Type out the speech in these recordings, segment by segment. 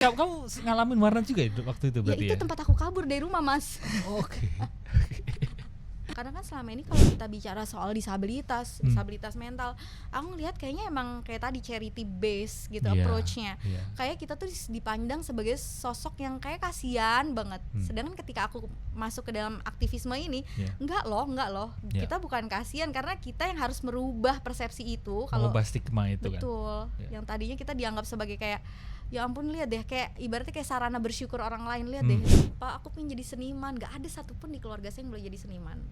Kamu ngalamin warnet juga itu waktu itu Ya berarti itu ya? tempat aku kabur dari rumah, Mas. Oke. Karena kan selama ini kalau kita bicara soal disabilitas mental, aku ngelihat kayaknya emang kayak tadi charity base gitu approach-nya. Kayak kita tuh dipandang sebagai sosok yang kayak kasihan banget. Sedangkan ketika aku masuk ke dalam aktivisme ini, enggak loh. Kita bukan kasihan karena kita yang harus merubah persepsi itu. Kalau mengubah stigma itu kan. Betul. Yang tadinya kita dianggap sebagai kayak ya ampun, lihat deh, kayak ibaratnya kayak sarana bersyukur orang lain. Lihat deh, Pak, aku pengen jadi seniman. Gak ada satupun di keluarga saya yang boleh jadi seniman.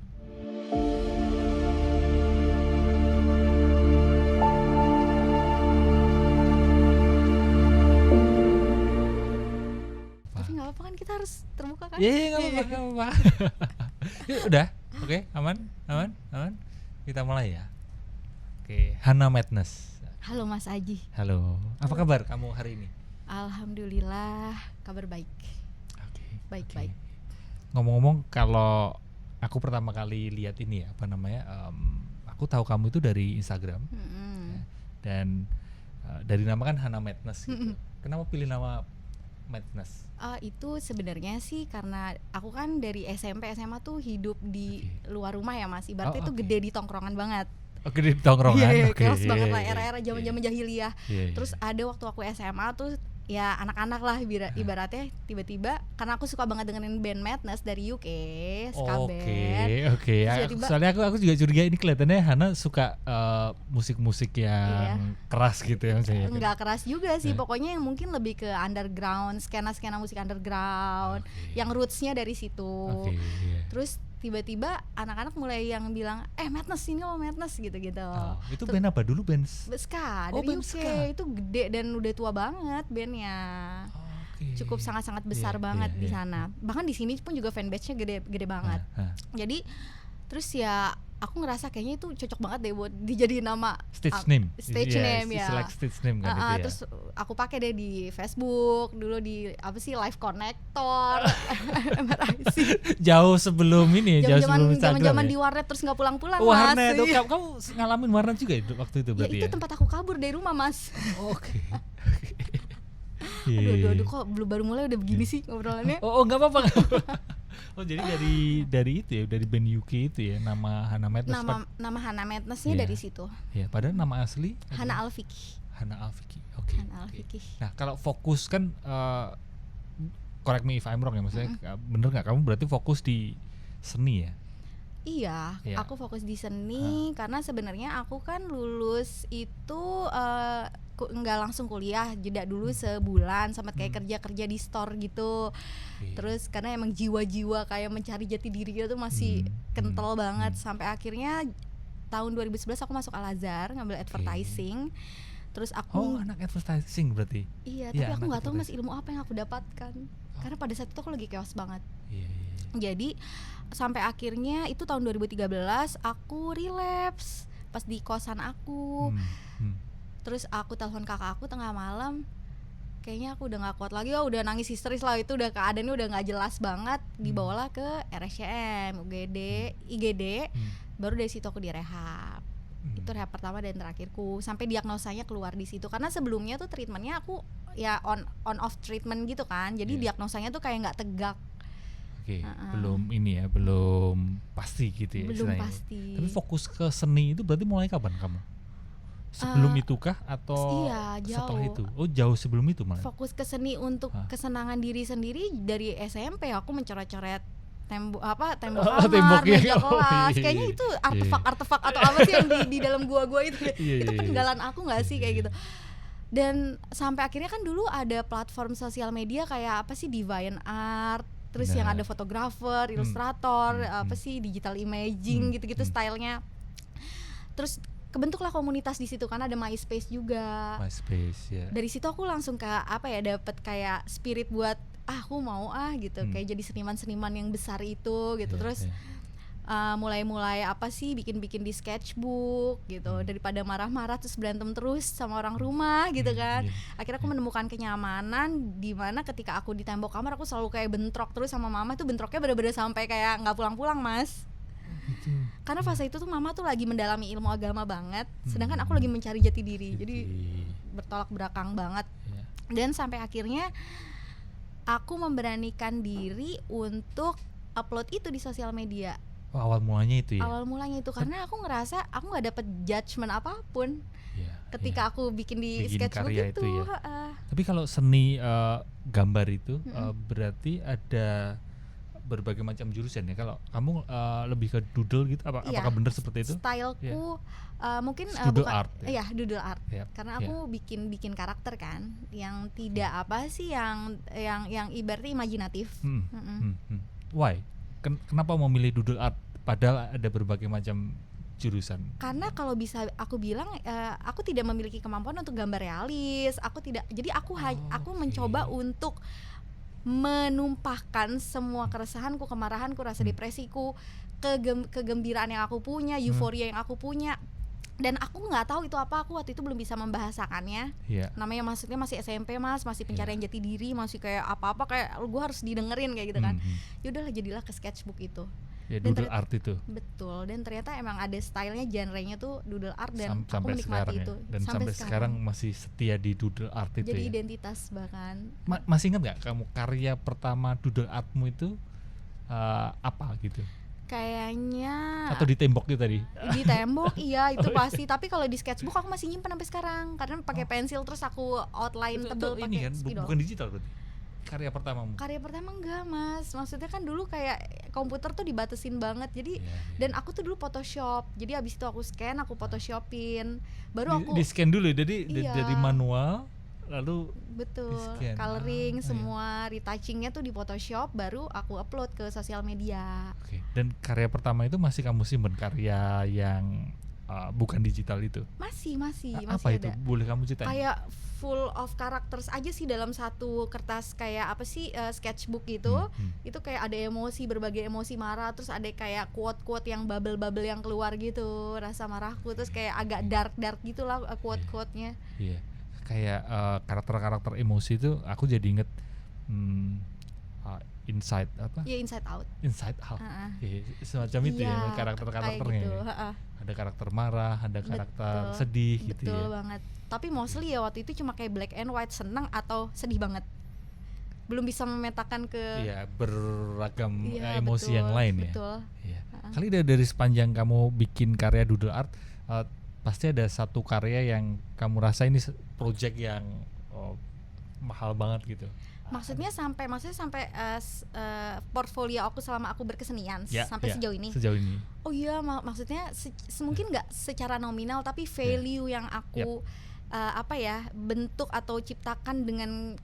Tapi gak apa-apa kan, kita harus terbuka kan? Iya, gak apa-apa. Yuk, udah, oke, aman. Kita mulai ya. Oke, Hana Madness. Halo Mas Aji. Halo, apa kabar kamu hari ini? Alhamdulillah, kabar baik. Baik. Ngomong-ngomong, kalau aku pertama kali lihat ini ya, aku tahu kamu itu dari Instagram. Dan dari nama kan Hana Madness gitu. Kenapa pilih nama Madness? Itu sebenarnya sih karena aku kan dari SMP SMA tuh hidup di luar rumah ya Mas. Ibaratnya itu gede di tongkrongan banget. Gede di tongkrongan. Iya, chaos banget lah, era-era zaman-zaman jahiliyah. Terus ada waktu aku SMA tuh ya anak-anak lah ibaratnya, tiba-tiba karena aku suka banget dengerin band Madness dari UK, ska band. Oke. Soalnya aku juga curiga ini kelihatannya Hana suka musik-musik yang keras gitu ya maksudnya. Enggak keras juga sih, pokoknya yang mungkin lebih ke underground, skena musik underground, yang rootsnya dari situ. Terus tiba-tiba anak-anak mulai yang bilang Madness ini loh, Madness gitu-gitu. Itu band apa dulu? Band ska dari UK ska. Itu gede dan udah tua banget bandnya. Cukup sangat-sangat besar banget di sana. Bahkan di sini pun juga fanbase-nya gede banget. Jadi terus ya aku ngerasa kayaknya itu cocok banget deh buat dijadiin nama stage name ya. Like stage name kan itu ya. Terus aku pakai deh di Facebook dulu, di Live Connector. MRIC. Jauh sebelum ini ya, sebelum Instagram. Zaman di warnet terus nggak pulang-pulang, warnet, Mas. Kamu ngalamin warnet juga itu waktu itu berarti ya? Itu tempat aku kabur dari rumah, Mas. Oke. Aduh, kok baru mulai udah begini sih ngobrolannya. Nggak apa-apa. Jadi dari itu ya, dari band UK itu ya, nama Hana Madness. Nama Hana Madness-nya dari situ. Ya, padahal nama asli Hana Alfiki. Oke. Nah, kalau fokus kan correct me if I'm wrong ya, maksudnya bener nggak kamu berarti fokus di seni ya? Iya, aku fokus di seni karena sebenarnya aku kan lulus itu nggak langsung kuliah, jeda dulu sebulan sempat kayak kerja di store gitu. Terus karena emang jiwa-jiwa kayak mencari jati diri gitu masih kental banget, sampai akhirnya tahun 2011 aku masuk Al-Azhar ngambil advertising. Terus aku anak advertising berarti? Iya, tapi aku nggak tahu Mas ilmu apa yang aku dapatkan karena pada saat itu aku lagi chaos banget. Jadi sampai akhirnya itu tahun 2013 aku relapse pas di kosan aku. Terus aku telepon kakak aku tengah malam, kayaknya aku udah gak kuat lagi, udah nangis histeris lah, itu udah keadaannya udah gak jelas banget. Dibawalah ke RSCM, UGD, IGD, baru dari situ aku direhab. Itu rehab pertama dan terakhirku, sampai diagnosanya keluar di situ. Karena sebelumnya tuh treatmentnya aku ya on off treatment gitu kan, jadi diagnosanya tuh kayak gak tegak. Belum pasti gitu ya. Belum pasti. Tapi fokus ke seni itu berarti mulai kapan kamu? Sebelum itukah atau setelah itu? Jauh sebelum itu malah. Fokus ke seni untuk kesenangan diri sendiri dari SMP. Aku mencoret-coret tembok kamar, meja kelas. Kayaknya itu artefak atau apa sih yang di dalam gua itu. Itu peninggalan aku nggak sih kayak gitu. Dan sampai akhirnya kan dulu ada platform sosial media kayak apa sih, Divine Art. Terus yang ada fotografer, ilustrator, digital imaging gitu-gitu stylenya. Terus kebentuklah komunitas di situ karena ada MySpace juga. Dari situ aku langsung dapet kayak spirit buat aku mau gitu, kayak jadi seniman yang besar itu gitu. Terus mulai bikin di sketchbook gitu, daripada marah-marah terus berantem terus sama orang rumah gitu kan. Akhirnya aku menemukan kenyamanan di mana ketika aku di tembok kamar aku selalu kayak bentrok terus sama mama, tuh bentroknya bener-bener sampai kayak nggak pulang-pulang, Mas. Karena fase itu tuh mama tuh lagi mendalami ilmu agama banget, sedangkan aku lagi mencari jati diri, jadi bertolak belakang banget. Dan sampai akhirnya aku memberanikan diri untuk upload itu di sosial media. Awal mulanya itu ya? Awal mulanya itu karena aku ngerasa aku gak dapet judgement apapun ketika aku bikin di sketchbook itu ya. Tapi kalau seni gambar itu berarti ada berbagai macam jurusan ya. Kalau kamu lebih ke doodle gitu, apakah benar seperti itu? Styleku mungkin doodle art ya? Doodle art. Karena aku bikin karakter kan yang tidak apa sih yang ibaratnya imajinatif. Why? Kenapa memilih doodle art padahal ada berbagai macam jurusan? Karena kalau bisa aku bilang aku tidak memiliki kemampuan untuk gambar realis. Jadi aku mencoba untuk menumpahkan semua keresahanku, kemarahanku, rasa depresiku, kegembiraan yang aku punya, euforia yang aku punya. Dan aku nggak tahu itu apa, aku waktu itu belum bisa membahasakannya. Namanya maksudnya masih SMP Mas, masih pencarian jati diri, masih kayak apa-apa kayak gue harus didengerin kayak gitu kan. Yaudahlah jadilah ke sketchbook itu. Doodle art itu. Betul, dan ternyata emang ada stylenya, genre-nya tuh doodle art dan aku sekarang menikmati itu. Dan sampai sekarang masih setia di doodle art itu. Jadi identitas bahkan. Masih ingat nggak kamu karya pertama doodle artmu itu apa gitu? Kayaknya atau di tembok itu tadi? Di tembok iya itu pasti. Tapi kalau di sketchbook aku masih nyimpen sampai sekarang karena pakai pensil terus aku outline tebel pakai kan, spidol. Bukan digital berarti? Karya pertamamu? Karya pertama enggak Mas, maksudnya kan dulu kayak komputer tuh dibatasin banget. Jadi dan aku tuh dulu Photoshop. Jadi abis itu aku scan, aku Photoshopin. Baru aku di scan dulu jadi dari manual lalu betul coloring semua retouchingnya tuh di Photoshop, baru aku upload ke sosial media. Dan karya pertama itu masih kamu simpen, karya yang bukan digital itu? Masih apa itu ada. Boleh kamu ceritain? Kayak full of characters aja sih dalam satu kertas, kayak apa sih sketchbook gitu. Itu kayak ada emosi, berbagai emosi marah, terus ada kayak quote-quote yang bubble-bubble yang keluar gitu, rasa marahku, terus kayak agak dark gitu lah quote-quote-nya. Kayak karakter-karakter emosi itu aku jadi inget Inside apa? Inside Out. Semacam itu ya karakter-karakternya. Gitu. Ada karakter marah, ada karakter sedih gitu ya. Betul banget. Tapi mostly ya waktu itu cuma kayak black and white, senang atau sedih banget. Belum bisa memetakan ke beragam emosi yang lain betul. ya. Kali dari sepanjang kamu bikin karya doodle art, pasti ada satu karya yang kamu rasa ini project yang mahal banget gitu. Maksudnya sampai portfolio aku selama aku berkesenian sampai sejauh ini. Oh iya, maksudnya mungkin nggak secara nominal tapi value yang aku bentuk atau ciptakan dengan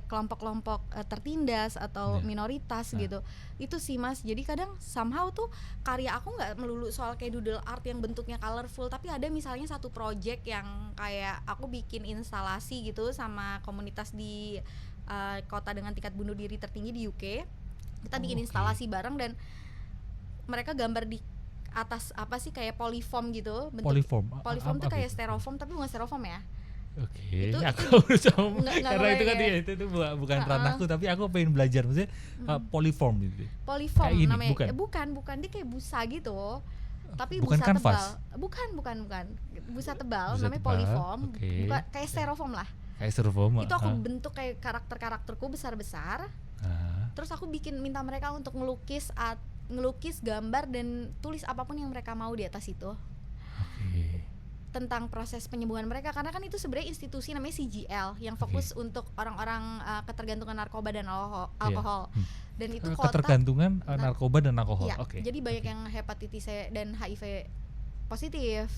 kelompok-kelompok tertindas atau minoritas gitu. Itu sih Mas. Jadi kadang somehow tuh karya aku nggak melulu soal kayak doodle art yang bentuknya colorful, tapi ada misalnya satu project yang kayak aku bikin instalasi gitu sama komunitas di kota dengan tingkat bunuh diri tertinggi di UK. Kita bikin instalasi bareng dan mereka gambar di atas apa sih kayak polyfoam gitu. Polyfoam tuh kayak styrofoam tapi bukan styrofoam ya. Itu aku karena itu kan ya. itu bukan ranahku, tapi aku pengen belajar maksudnya polyfoam gitu. Polyfoam kayak namanya. Bukan dia kayak busa gitu. Tapi bukan busa kanvas. tebal. Bukan. Busa tebal namanya polyfoam. Bukan kayak styrofoam lah. Itu aku bentuk kayak karakterku besar-besar. Terus aku minta mereka untuk ngelukis gambar dan tulis apapun yang mereka mau di atas itu. Tentang proses penyembuhan mereka, karena kan itu sebenarnya institusi namanya CGL yang fokus untuk orang-orang ketergantungan narkoba dan alkohol. Dan itu ketergantungan narkoba dan alkohol. Jadi banyak yang hepatitis C dan HIV positif.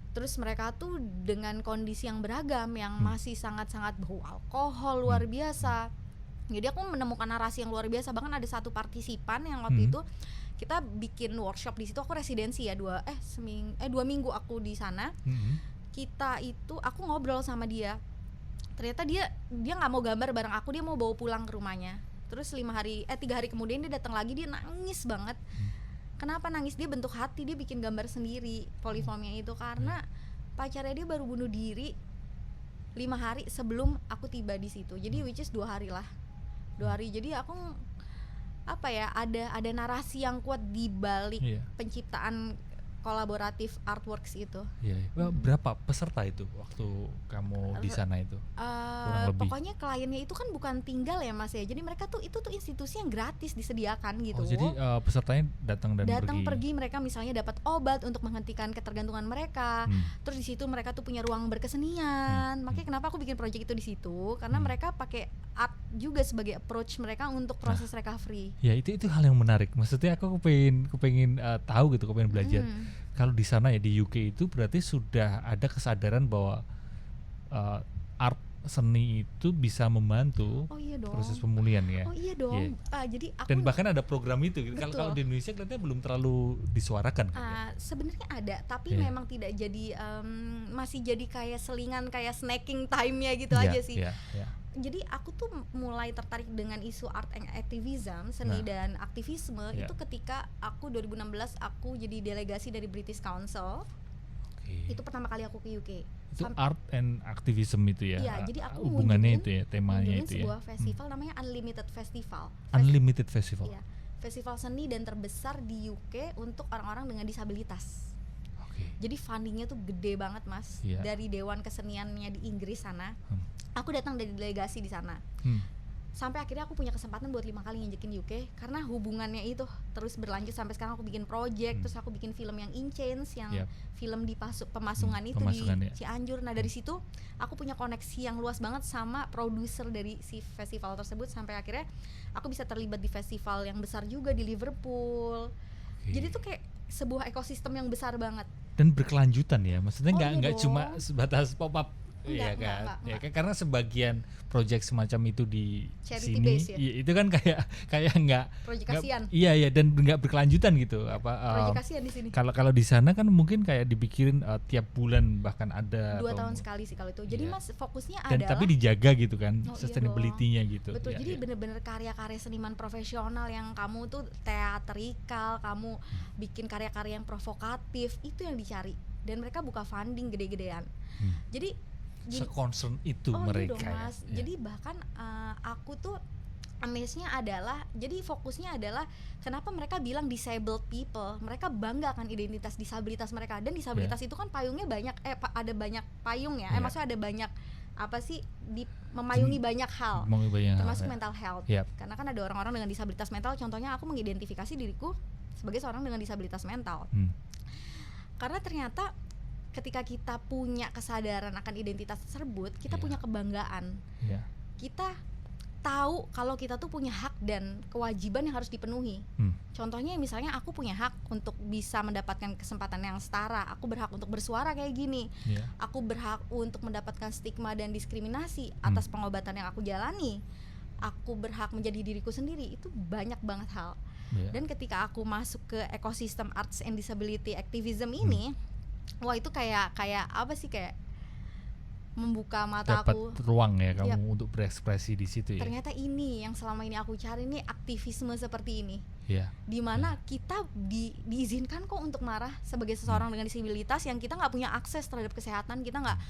Terus mereka tuh dengan kondisi yang beragam, yang masih sangat-sangat bau alkohol luar biasa. Jadi aku menemukan narasi yang luar biasa. Bahkan ada satu partisipan yang waktu itu kita bikin workshop di situ. Aku residensi ya 2 minggu aku di sana. Aku ngobrol sama dia. Ternyata dia nggak mau gambar bareng aku, dia mau bawa pulang ke rumahnya. Terus 3 hari kemudian dia datang lagi, dia nangis banget. Kenapa nangis? Dia bentuk hati, dia bikin gambar sendiri polyfoamnya itu karena pacarnya dia baru bunuh diri 5 hari sebelum aku tiba di situ. Jadi which is 2 hari lah. 2 hari. Jadi aku ada narasi yang kuat di balik penciptaan kolaboratif artworks itu. Berapa peserta itu waktu kamu di sana itu? Kurang lebih. Pokoknya kliennya itu kan bukan tinggal ya Mas ya. Jadi mereka tuh itu tuh institusi yang gratis disediakan gitu. Jadi pesertanya datang pergi, mereka misalnya dapat obat untuk menghentikan ketergantungan mereka. Terus di situ mereka tuh punya ruang berkesenian. Makanya kenapa aku bikin project itu di situ, karena mereka pakai art juga sebagai approach mereka untuk proses recovery. Ya itu hal yang menarik. Maksudnya aku kepengen tahu gitu, kepengen belajar. Kalau di sana ya di UK itu berarti sudah ada kesadaran bahwa art seni itu bisa membantu proses pemulihan ya. Oh iya dong. Jadi aku dan bahkan ada program itu. Kalau di Indonesia kelihatannya belum terlalu disuarakan kan? Sebenarnya ada, tapi memang tidak jadi masih jadi kayak selingan, kayak snacking time-nya gitu aja sih. Jadi aku tuh mulai tertarik dengan isu art and activism, seni dan aktivisme itu ketika aku 2016 aku jadi delegasi dari British Council. Itu pertama kali aku ke UK. Itu art and activism itu ya. Iya, jadi aku hubungannya itu ya, temanya itu ya. Sebuah festival namanya Unlimited Festival. Unlimited Festival. Iya. Festival seni dan terbesar di UK untuk orang-orang dengan disabilitas. Jadi fundingnya tuh gede banget Mas. Dari Dewan Keseniannya di Inggris sana. Aku datang dari delegasi di sana. Sampai akhirnya aku punya kesempatan buat 5 kali nginjekin UK karena hubungannya itu terus berlanjut sampai sekarang. Aku bikin project, terus aku bikin film yang In Chains, yang film di pemasungan itu di Cianjur. Nah dari situ aku punya koneksi yang luas banget sama produser dari si festival tersebut sampai akhirnya aku bisa terlibat di festival yang besar juga di Liverpool. Jadi tuh kayak sebuah ekosistem yang besar banget dan berkelanjutan ya, maksudnya nggak cuma sebatas pop up. Iya kan, karena sebagian proyek semacam itu di charity sini, base, ya? Itu kan kayak nggak proyek kasihan. Iya dan nggak berkelanjutan gitu. Proyek kasihan di sini. Kalau di sana kan mungkin kayak dipikirin tiap bulan bahkan ada 2 tahun sekali sih kalau itu. Jadi Mas fokusnya dan adalah tapi dijaga gitu kan, sustainability-nya gitu. Betul. Jadi bener-bener karya-karya seniman profesional yang kamu tuh teatrikal, kamu bikin karya-karya yang provokatif, itu yang dicari. Dan mereka buka funding gede-gedean. Jadi se-concern itu mereka dong, Mas. Ya. Jadi bahkan aku tuh amaze-nya adalah, jadi fokusnya adalah kenapa mereka bilang disabled people. Mereka bangga akan identitas disabilitas mereka. Dan disabilitas itu kan payungnya banyak, ada banyak payung ya. Maksudnya ada banyak memayungi banyak hal, termasuk mental health. Karena kan ada orang-orang dengan disabilitas mental. Contohnya aku mengidentifikasi diriku sebagai seorang dengan disabilitas mental. Karena ternyata ketika kita punya kesadaran akan identitas tersebut, kita punya kebanggaan. Kita tahu kalau kita tuh punya hak dan kewajiban yang harus dipenuhi. Contohnya misalnya aku punya hak untuk bisa mendapatkan kesempatan yang setara. Aku berhak untuk bersuara kayak gini. Aku berhak untuk mendapatkan stigma dan diskriminasi atas pengobatan yang aku jalani. Aku berhak menjadi diriku sendiri. Itu banyak banget hal. Dan ketika aku masuk ke ekosistem arts and disability activism ini, wah itu kayak apa sih, kayak membuka mata dapat aku. Ruang ya kamu untuk berekspresi di situ ya. Ternyata ini yang selama ini aku cari nih, aktivisme seperti ini. Dimana kita diizinkan kok untuk marah sebagai seseorang dengan disabilitas yang kita nggak punya akses terhadap kesehatan, kita nggak.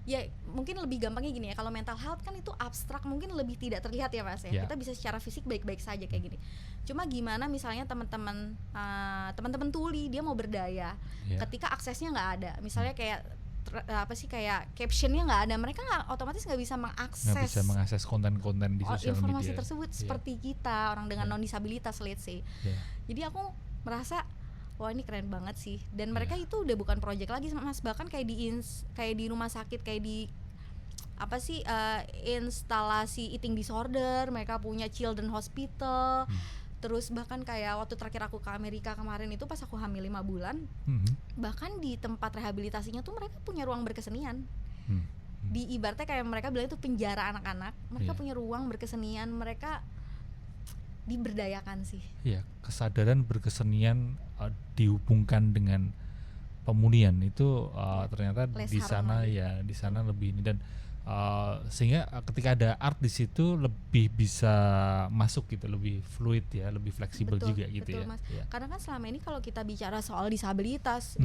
Ya mungkin lebih gampangnya gini ya, kalau mental health kan itu abstrak, mungkin lebih tidak terlihat ya Mas ya. Kita bisa secara fisik baik-baik saja kayak gini. Cuma gimana misalnya teman-teman tuli dia mau berdaya, ketika aksesnya nggak ada, misalnya kayak kayak captionnya nggak ada, mereka otomatis nggak bisa mengakses konten-konten di sosial media informasi tersebut seperti kita orang dengan non disabilitas, let's say. Jadi aku merasa wah ini keren banget sih, dan mereka itu udah bukan project lagi Mas, bahkan kayak di rumah sakit, kayak di instalasi eating disorder, mereka punya children hospital. Terus bahkan kayak waktu terakhir aku ke Amerika kemarin itu pas aku hamil 5 bulan, bahkan di tempat rehabilitasinya tuh mereka punya ruang berkesenian. Di ibaratnya kayak mereka bilang itu penjara anak-anak, mereka punya ruang berkesenian, mereka diberdayakan sih. Iya, kesadaran berkesenian dihubungkan dengan pemulihan itu ternyata di sana lebih ini. Dan sehingga ketika ada art di situ lebih bisa masuk gitu, lebih fluid ya, lebih fleksibel juga gitu. Betul, ya. Mas. Ya. Karena kan selama ini kalau kita bicara soal disabilitas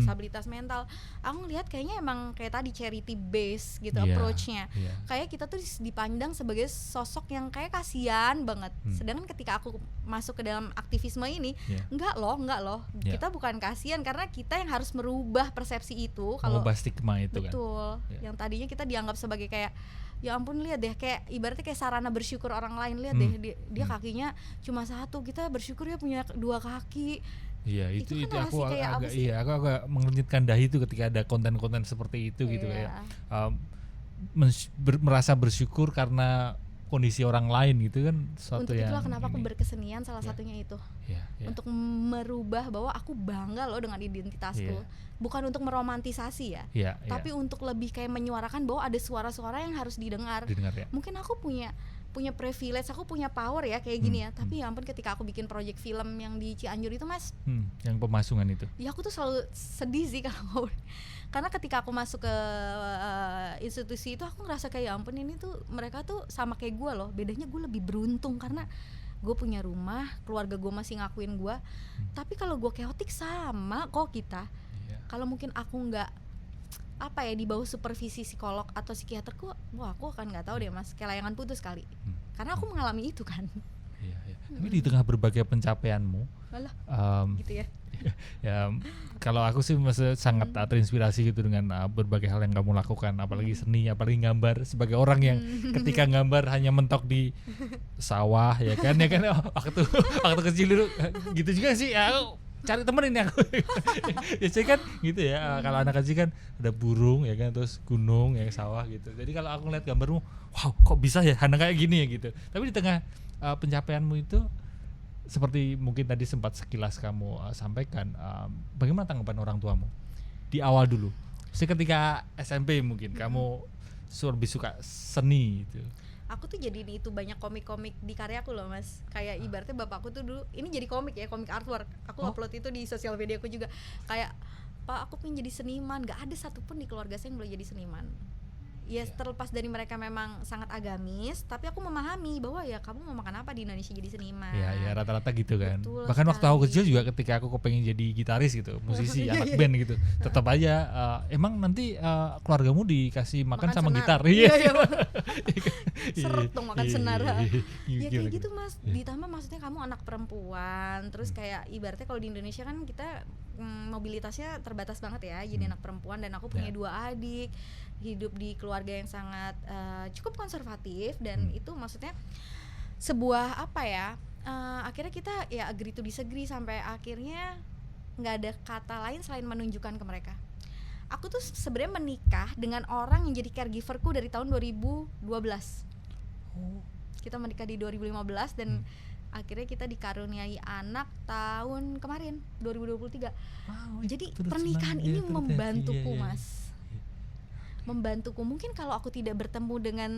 mental, aku ngelihat kayaknya emang kayak tadi charity base gitu approach-nya. Kayak kita tuh dipandang sebagai sosok yang kayak kasihan banget. Sedangkan ketika aku masuk ke dalam aktivisme ini, enggak loh. Kita bukan kasihan karena kita yang harus merubah persepsi itu. Kalau mengubah stigma itu kan. Betul. Yang tadinya kita dianggap sebagai kayak ya ampun, lihat deh, kayak ibaratnya kayak sarana bersyukur orang lain, lihat deh dia kakinya cuma satu, kita bersyukur ya punya 2 kaki. Iya, itu kan aku agak mengernyitkan dahi itu ketika ada konten-konten seperti itu gitu kayak merasa bersyukur karena kondisi orang lain gitu kan. Untuk itulah kenapa aku berkesenian, salah satunya itu untuk merubah bahwa aku bangga loh dengan identitasku, bukan untuk meromantisasi tapi untuk lebih kayak menyuarakan bahwa ada suara-suara yang harus didengar ya. Mungkin aku punya privilege, aku punya power ya kayak gini ya, tapi ya ampun ketika aku bikin project film yang di Cianjur itu, Mas, yang pemasungan itu ya aku tuh selalu sedih sih kalau karena ketika aku masuk ke institusi itu aku ngerasa kayak ya ampun, ini tuh mereka tuh sama kayak gue loh, bedanya gue lebih beruntung karena gue punya rumah, keluarga gue masih ngakuin gue. Tapi kalau gue chaotic sama kok kita. Kalau mungkin aku nggak di bawah supervisi psikolog atau psikiaterku, aku akan nggak tahu deh, Mas, kayak layangan putus kali. Karena aku mengalami itu kan. Tapi di tengah berbagai pencapaianmu, gitu ya. Ya, kalau aku sih masih sangat terinspirasi gitu dengan berbagai hal yang kamu lakukan, apalagi seni, apalagi gambar. Sebagai orang yang ketika gambar hanya mentok di sawah ya kan waktu kecil dulu gitu juga sih ya, aku cari temen ini aku ya saya kan gitu ya. Kalau anak kecil kan ada burung ya kan, terus gunung ya, sawah gitu. Jadi kalau aku ngeliat gambarmu, wow kok bisa ya anak kayak gini ya gitu. Tapi di tengah pencapaianmu itu, seperti mungkin tadi sempat sekilas kamu sampaikan, bagaimana tanggapan orang tuamu di awal dulu? Ketika SMP mungkin kamu lebih suka seni gitu. Aku tuh jadi itu banyak komik-komik di karyaku loh, Mas. Kayak ibaratnya bapakku tuh dulu ini jadi komik artwork. Aku upload itu di sosial media aku juga. Kayak, Pak, aku pengen jadi seniman. Gak ada satupun di keluarga saya yang boleh jadi seniman. Ya terlepas dari mereka memang sangat agamis, tapi aku memahami bahwa ya kamu mau makan apa di Indonesia jadi seniman. Ya rata-rata gitu kan. Betul bahkan sekali. Waktu aku kecil juga ketika aku kepengen jadi gitaris gitu, musisi, anak band gitu, tetap aja emang nanti keluargamu dikasih makan sama senar. gitar. Iya. Seret dong makan senar. Ya kayak gitu, Mas. Ditambah maksudnya kamu anak perempuan, terus kayak ibaratnya kalau di Indonesia kan kita mobilitasnya terbatas banget ya, jadi anak perempuan, dan aku punya 2 adik, hidup di keluarga yang sangat cukup konservatif, dan itu maksudnya sebuah akhirnya kita ya agree to disagree, sampai akhirnya nggak ada kata lain selain menunjukkan ke mereka. Aku tuh sebenarnya menikah dengan orang yang jadi caregiverku dari tahun 2012. Kita menikah di 2015 dan akhirnya kita dikaruniai anak tahun kemarin 2023. Jadi pernikahan ini membantuku, Mas. Membantuku. Mungkin kalau aku tidak bertemu dengan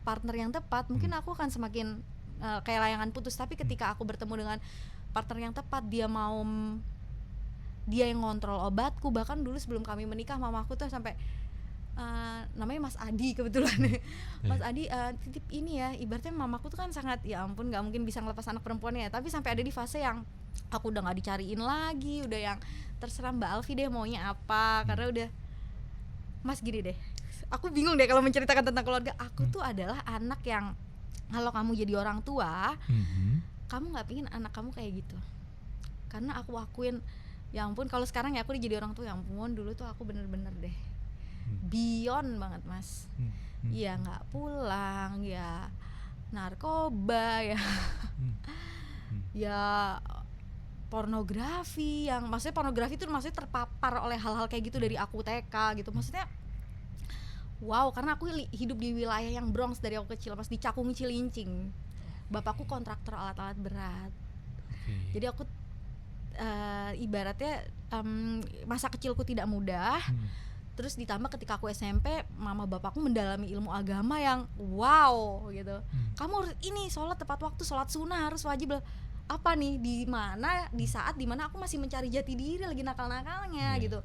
partner yang tepat, mungkin aku akan semakin kayak layangan putus. Tapi ketika aku bertemu dengan partner yang tepat, dia yang ngontrol obatku. Bahkan dulu sebelum kami menikah, mamaku tuh sampai namanya Mas Adi kebetulan. Mas Adi titip ini ya, ibaratnya mamaku tuh kan sangat, ya ampun gak mungkin bisa ngelepas anak perempuannya ya, tapi sampai ada di fase yang aku udah gak dicariin lagi, udah yang terserah Mbak Alfi deh maunya apa. Karena udah, Mas gini deh, aku bingung deh kalau menceritakan tentang keluarga. Aku tuh adalah anak yang kalau kamu jadi orang tua, kamu gak pingin anak kamu kayak gitu. Karena aku akuin, ya ampun kalau sekarang ya aku jadi orang tua, ya ampun dulu tuh aku bener-bener deh beyond banget, Mas. Ya nggak pulang, ya narkoba, ya ya pornografi, yang maksudnya pornografi itu maksudnya terpapar oleh hal-hal kayak gitu dari aku TK gitu. Maksudnya wow, karena aku hidup di wilayah yang Bronx dari aku kecil, Mas, di Cakung Cilincing. Bapakku kontraktor alat-alat berat. Jadi aku ibaratnya masa kecilku tidak mudah. Terus ditambah ketika aku SMP, mama bapakku mendalami ilmu agama yang wow gitu. Kamu harus ini sholat tepat waktu, sholat sunnah harus wajib. Apa nih di saat dimana aku masih mencari jati diri, lagi nakal-nakalnya gitu.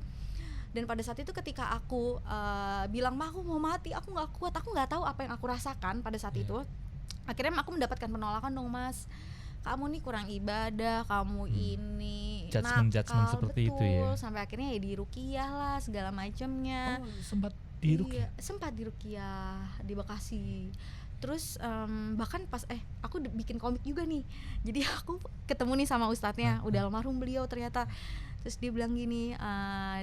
Dan pada saat itu ketika aku bilang, "Ma, aku mau mati, aku nggak kuat," aku nggak tahu apa yang aku rasakan pada saat itu. Akhirnya aku mendapatkan penolakan dong, Mas. Kamu nih kurang ibadah, kamu ini judgement seperti betul. Itu ya. Sampai akhirnya ya diruqyah lah segala macamnya. Oh, sempat diruqyah? Iya, sempat diruqyah di Bekasi. Terus bahkan pas aku bikin komik juga nih. Jadi aku ketemu nih sama ustadznya, udah almarhum beliau ternyata. Terus dia bilang gini,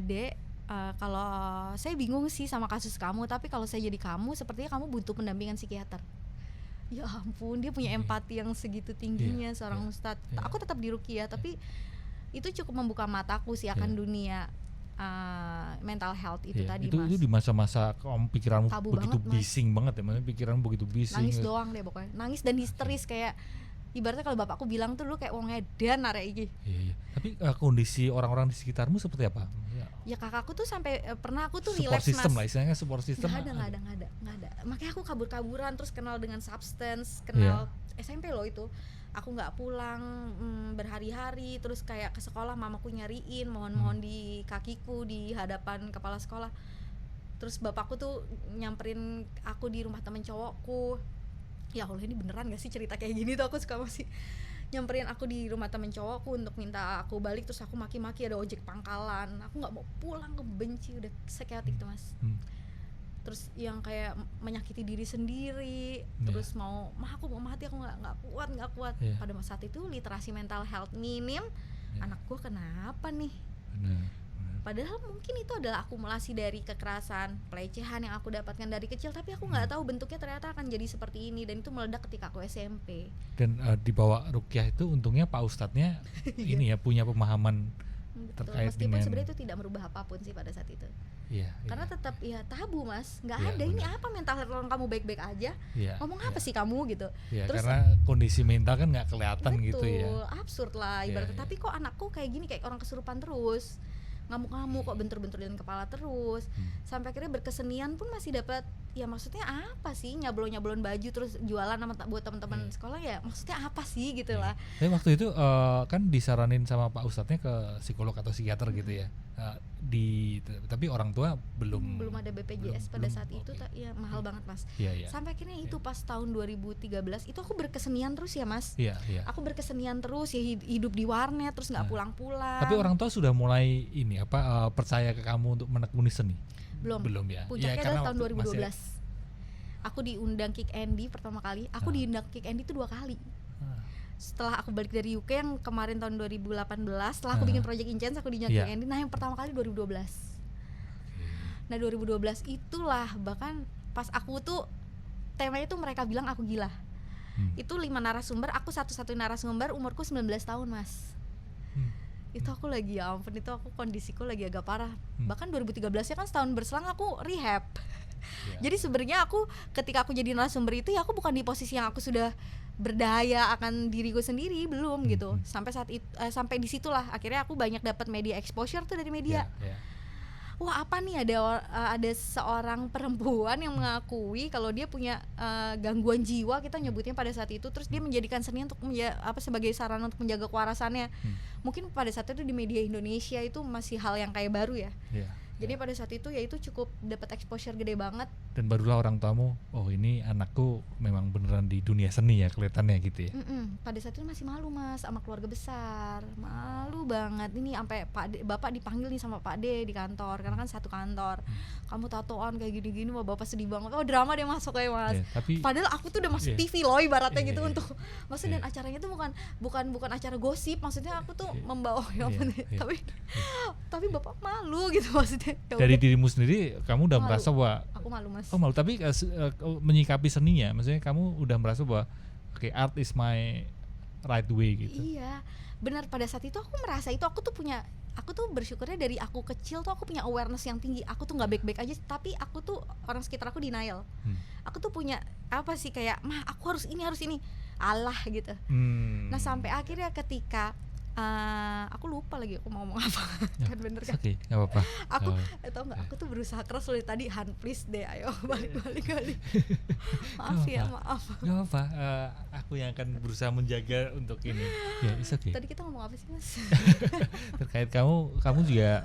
"Dek, kalau saya bingung sih sama kasus kamu, tapi kalau saya jadi kamu, sepertinya kamu butuh pendampingan psikiater." Ya ampun, dia punya empati yang segitu tingginya seorang ustadz. Aku tetap diruqyah, tapi itu cukup membuka mataku sih akan dunia mental health itu tadi, Mas. Itu di masa-masa pikiranmu Tabu begitu banget, bising banget ya, maksudnya pikiranmu begitu bising. Nangis doang deh pokoknya, nangis dan histeris kayak ibaratnya kalau bapakku bilang tuh lu kayak wong edan arek iki. Iya. Tapi kondisi orang-orang di sekitarmu seperti apa? Ya kakakku tuh sampai pernah aku tuh support relapse, system Mas. lah, istilahnya support system. Nggak ada. Makanya aku kabur-kaburan, terus kenal dengan substance, kenal SMP loh itu. Aku nggak pulang berhari-hari, terus kayak ke sekolah mamaku nyariin, mohon di kakiku di hadapan kepala sekolah. Terus bapakku tuh nyamperin aku di rumah temen cowokku. Ya Allah, ini beneran gak sih cerita kayak gini tuh, aku suka masih nyamperin aku di rumah temen cowokku untuk minta aku balik, terus aku maki-maki, ada ojek pangkalan, aku nggak mau pulang, aku benci, udah sekeotik tuh, Mas. Terus yang kayak menyakiti diri sendiri, terus aku mau mati, aku nggak kuat. Pada masa saat itu literasi mental health minim, anak gue kenapa nih? Padahal mungkin itu adalah akumulasi dari kekerasan, pelecehan yang aku dapatkan dari kecil, tapi aku nggak tahu bentuknya ternyata akan jadi seperti ini, dan itu meledak ketika aku SMP. Dan di bawah ruqyah itu untungnya Pak Ustadznya ini ya punya pemahaman terkait meskipun sebenarnya itu tidak merubah apapun sih pada saat itu. Karena tetap ya tabu, Mas, nggak ada. Ini apa mental health, orang kamu baik-baik aja, ngomong apa sih kamu gitu. Terus karena kondisi mental kan nggak kelihatan gitu ya. Betul, absurd lah ibaratnya. Tapi kok anakku kayak gini, kayak orang kesurupan terus, ngamuk-ngamuk, kok bentur-benturin kepala terus, sampai akhirnya berkesenian pun masih dapat. Ya maksudnya apa sih nyablon baju terus jualan sama buat teman-teman sekolah, ya maksudnya apa sih gitu lah. Tapi waktu itu kan disaranin sama Pak Ustadznya ke psikolog atau psikiater gitu ya. Tapi orang tua belum ada BPJS pada saat itu. Ya mahal banget, Mas. Sampai akhirnya itu pas tahun 2013 itu aku berkesenian terus ya, Mas. Aku berkesenian terus ya, hidup di warnet terus nggak pulang-pulang. Tapi orang tua sudah mulai ini percaya ke kamu untuk menekuni seni? Belum ya. Puncaknya adalah tahun 2012. Aku diundang Kick Andy pertama kali. Aku diundang Kick Andy itu 2 kali. Setelah aku balik dari UK yang kemarin tahun 2018, setelah aku bikin Project Intense, aku diundang Kick Andy. Nah, yang pertama kali 2012. Nah, 2012 itulah bahkan pas aku tuh temanya tuh mereka bilang aku gila. Itu 5 narasumber, aku satu-satunya narasumber, umurku 19 tahun, Mas. Itu aku lagi, ya ampun, itu aku kondisiku lagi agak parah. Bahkan 2013 ya kan setahun berselang aku rehab. Jadi sebenarnya aku ketika aku jadi narasumber itu ya aku bukan di posisi yang aku sudah berdaya akan diriku sendiri, belum gitu. Sampai saat itu, sampai disitulah akhirnya aku banyak dapat media exposure tuh dari media. Wah, apa nih ada seorang perempuan yang mengakui kalau dia punya gangguan jiwa, kita nyebutnya pada saat itu, terus dia menjadikan seni untuk sebagai sarana untuk menjaga kewarasannya. Mungkin pada saat itu di media Indonesia itu masih hal yang kayak baru ya. Jadi pada saat itu ya itu cukup dapat exposure gede banget. Dan barulah orang tuamu, oh ini anakku memang beneran di dunia seni ya kelihatannya gitu ya. Pada saat itu masih malu, Mas, sama keluarga besar, malu banget. Ini sampai bapak dipanggil nih sama Pak D di kantor, karena kan satu kantor. Kamu tatoan kayak gini-gini, wah bapak sedih banget. Oh, drama dia masuk kayak, Mas. Padahal aku tuh udah masuk TV loh ibaratnya gitu untuk maksudnya, dan acaranya tuh bukan acara gosip, maksudnya aku tuh membawa tapi bapak malu gitu maksudnya. Dari dirimu sendiri kamu udah malu. Merasa bahwa aku malu, Mas. Oh malu, tapi menyikapi seninya, maksudnya kamu udah merasa bahwa art is my right way gitu. Iya, benar. Pada saat itu aku merasa itu, aku tuh bersyukurnya dari aku kecil tuh aku punya awareness yang tinggi. Aku tuh nggak baik-baik aja, tapi aku tuh orang sekitar aku denial. Aku tuh punya apa sih kayak, mah aku harus ini Allah gitu. Nah sampai akhirnya ketika Aku lupa lagi aku mau ngomong apa. Kan bener kan? Oke, nggak apa-apa. Aku tau nggak? Aku tuh berusaha keras loh tadi. Han, please deh, ayo balik. Maaf ya, maaf. Nggak apa-apa. Aku yang akan berusaha menjaga untuk ini. Ya, it's okay. Tadi kita ngomong apa sih, Mas? Terkait kamu juga